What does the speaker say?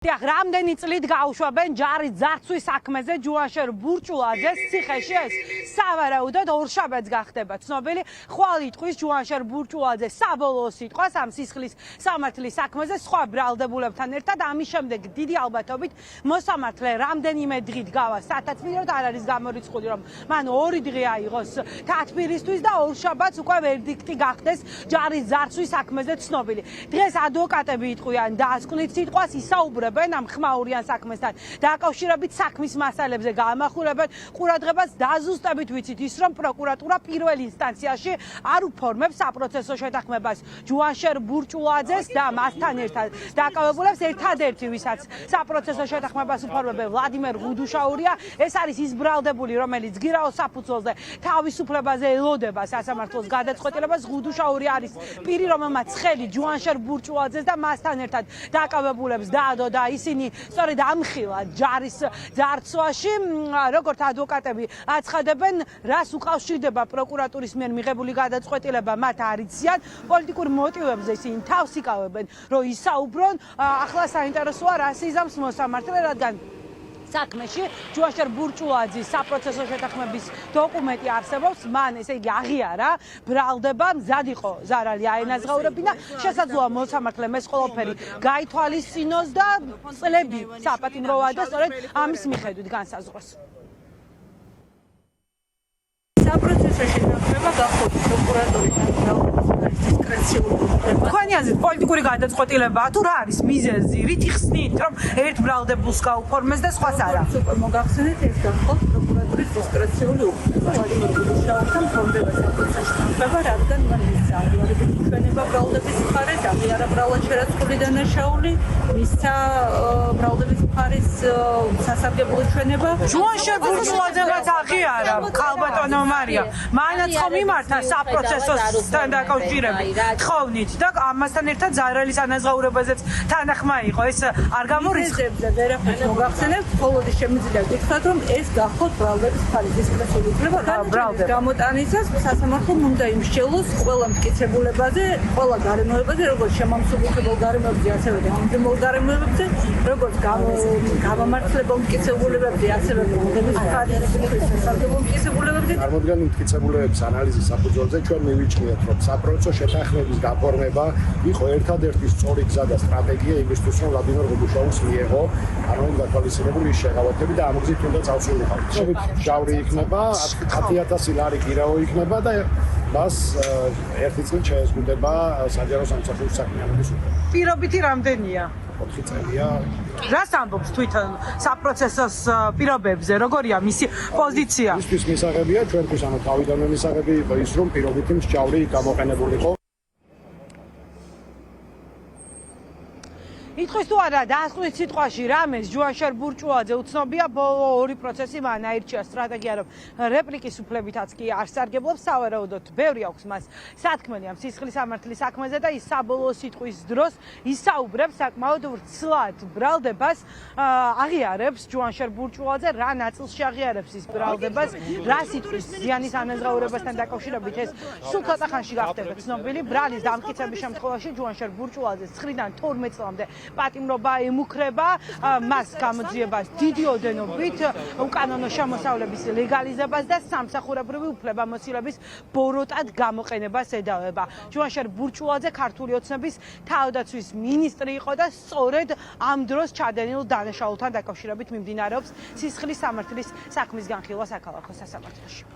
რამდენი წლით გაუშვებენ ჯარის ძარცვის საქმეზე ჯუანშერ ბურჭულაძეს ციხეში ეს სავარაუდოდ ორშაბათს გახდება ცნობილი ხვალ იტყვის ჯუანშერ ბურჭულაძეს საბოლოო სიტყვას ამ სისხლის სამართლის საქმეზე სხვა ბრალდებულებთან ერთად ამის შემდეგ დიდი ალბათობით მოსამართლე რამდენიმე დღით გავა სათათბიროდ არ არის გამორიცხული რომ მან 2 დღე აიღოს თათბირისთვის და ორშაბათს უკვე ვერდიქტი გახდეს ჯარის ძარცვის საქმეზე ცნობილი დღეს ადვოკატები იტყვიან დაასკვნით სიტყვას ისაუბრებენ ამ ხმაურიან საქმესთან დაკავშირებით საქმის მასალებზე გაამახვილებენ ყურადღებას დაზუსტებით ვიცით ის რომ პროკურატურა პირველ ინსტანციაში არ უფორმებს საპროცესო შეთანხმებას ჯუანშერ ბურჭულაძეს და მასთან ერთად დაკავებულებს ერთადერთი ვისაც საპროცესო შეთანხმებას უფორმებენ ვლადიმერ ღუდუშაურია ეს არის ის ბრალდებული რომელიც გირაოს საფუძველზე თავისუფლებაზე ელოდება სასამართლოს გადაწყვეტილებას ღუდუშაური არის პირი რომელმაც ხელი ჯუანშერ ბურჭულაძეს და მასთან ერთად დაკავებულებს დაადო და ისინი სწორედ ამხილა ჯარის ძარცვაში როგორც ადვოკატები აცხადებენ რას უკავშირდება პროკურატურის მიერ მიღებული გადაწყვეტილება მათ არ იციან პოლიტიკურ მოტივებზე ისინი თავს იკავებენ რომ ისაუბრონ ახლა საინტერესოა რას იზამს მოსამართლე რადგან საქმეში ჯუანშერ ბურჭულაძის საპროცესო შეთანხმების დოკუმენტი არსებობს მან ესე იგი აღიარა ბრალდება მზად იყო ზარალი აენაზღაურებინა შესაძლოა მოსამართლემ ეს ყველაფერი გაითვალისწინოს და წლები საპატიმროა და სწორედ ამის მიხედვით განსაზღვროს საპროცესო შეთანხმება გახდა პროკურატურის თქვენი აზრით პოლიტიკური გადაწყვეტილებაა თუ რა არის მიზეზი რითი ხსნით რომ ერთ ბრალდებულს გაუფორმეს და სხვას არა უკვე მოგახსენეთ ეს გახდა პროკურატურის დისკრეციული უფლება ვალიმერ ღუდუშაურთან ფორმდება საპროცესო შეთანხმება რადგან მან მისცა აღიარებითი ჩვენება ბრალდების მხარეს აღიარა ბრალად შერაცხული დანაშაული მისცა ბრალდების მხარეს სასარგებლო ჩვენება ჯუანშერ ბურჭულაძემაც აღიარა ქალბატონო მარია მანაც ხომ იმართა საპროცესოსთან დაკავშირებით თხოვნით და ამასთან ერთად ზარალის ანაზღაურებაზეც თანახმა იყო ეს არ გამორიცხებს ვერაფერს მოგახსენებთ მხოლოდ შემიძლია გითხრათ რომ ეს გახოთ ბრალდების მხარის დისკრეციული უფლება ბრალდების გამოტანისას სასამართლომ უნდა იმსჯელოს ყველა მტკიცებულებაზე ყველა გარემოებაზე როგორც შემამსუბუქებელ გარემოებებზე ასევე გამომძიმებელ გარემოებებზე როგორც გამომართლებელ მტკიცებულებებზე ასევე ბრალდების მხარის სასარგებლო მტკიცებულებებზე წარმოდგენილ მტკიცებულებების ანალიზის საფუძველზე ჩვენ მივიჩნიეთ რომ საპროცესო შეთანხმების გაფორმება იყო ერთადერთი სწორი გზა და სტრატეგია იმისთვის რომ ვლადიმერ ღუდუშაურს მიეღო ანუ იმ გათვალისწინებული შეღავათები და ამ გზით უნდა წავსულიყავთ. შავრი იქნება 10,000 ლარი გირაო იქნება და მას ერთი წელი შეეზღუდება საჯარო სამსახურის საქმიანობის უფლება. პირობითი რამდენია 4 წელია. რას ამბობს თვითონ საპროცესოს პირობებზე როგორია მისი პოზიცია ისთვის მისაღებია ჩვენთვის ანუ თავიდანვე მისაღები იყო ის რომ პირობითი მსჯავრი გამოყენებულიყო იტყვის თუ არა დაასკვნით სიტყვაში რამეს ჯუანშერ ბურჭულაძე უცნობია ბოლო 2 პროცესი მან აირჩია სტრატეგია რომ რეპლიკის უფლებითაც კი არ სარგებლობს სავარაუდოდ ბევრი აქვს მას სათქმელი ამ სისხლის სამართლის საქმეზე და ის საბოლოო სიტყვის დროს ისაუბრებს საკმაოდ ვრცლად ბრალდებას აღიარებს ჯუანშერ ბურჭულაძე რა ნაწილში აღიარებს ის ბრალდებას რა სიტყვის ზიანის ანაზღაურებასთან დაკავშირებით ეს სულ ცოტა ხანში გახდება ცნობილი ბრალის დამტკიცების შემთხვევაში ჯუანშერ ბურჭულაძეს 9-დან 12 წლამდე პატიმრობა ემუქრება მას გამოძიება დიდი ოდენობით უკანონო შემოსავლების ლეგალიზებას და სამსახურებრივი უფლებამოსილების ბოროტად გამოყენებას ედავება ჯუანშერ ბურჭულაძე ქართული ოცნების თავდაცვის მინისტრი იყო და სწორედ ამ დროს ჩადენილ დანაშაულთან დაკავშირებით მიმდინარეობს სისხლის სამართლის საქმის განხილვა საქალაქო სასამართლოში